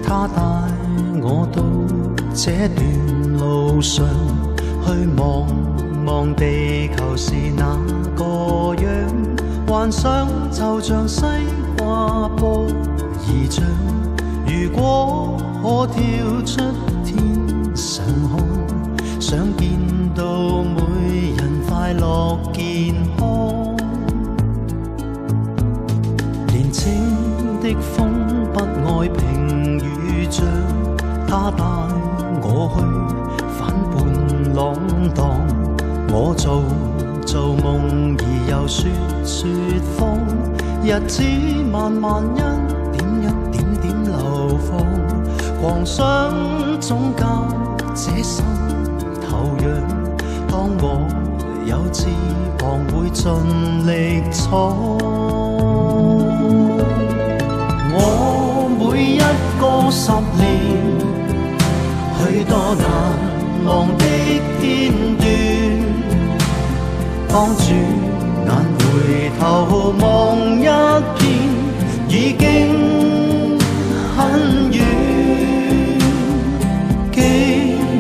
他帶我到這段路上，去望望地球是那個樣，幻想就像西瓜波兒像，如果可跳出天上看，想見到每人快樂健康。年青的風不愛平與漲，他帶我去反叛浪蕩，我做夢而又說謊，日子慢慢一點點流放，狂想總教這心頭癢，當我有翅膀會盡力闖。我每一個10年，許多難忘的片段，當轉眼回頭望一遍，已經很遠。記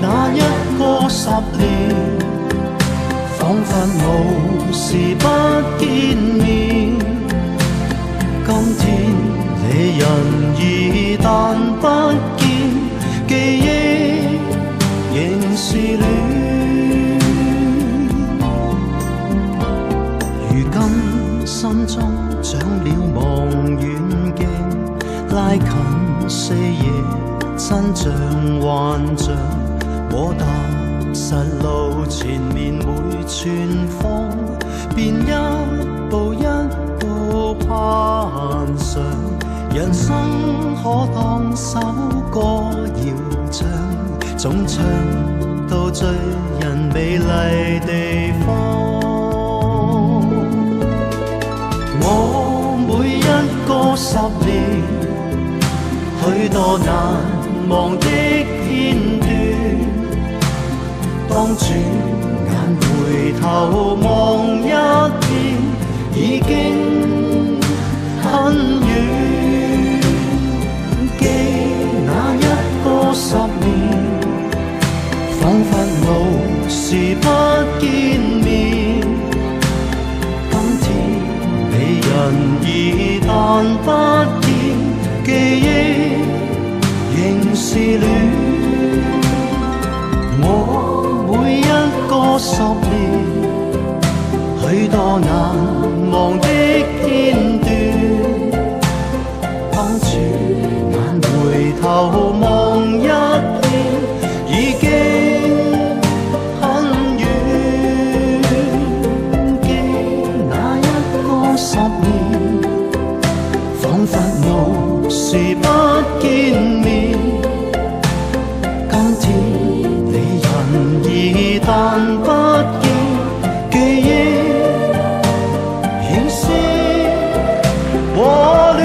那一個10年，彷彿無時不見面。今天離人已但不見，記憶仍是戀。如今心中長了望遠鏡，拉近四野真像幻象。我踏實路前面每寸芳，便一步一步攀上。人生可當首歌謠唱，總唱到最人美麗地方。我每一個10年，許多難忘的片段，當轉眼回頭望一遍，已經很遠。記那一個10年，彷彿無時不見面。今天離人已但不見，記憶仍是戀。我每一個10年，許多難忘的片段，當轉眼回頭望一遍，已經很遠。記那一個10年，彷彿無時不見面。今天離人已但不見，記憶仍是和戀。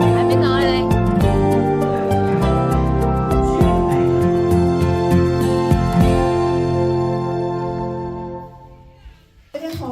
喺邊度啊你？呢間鋪好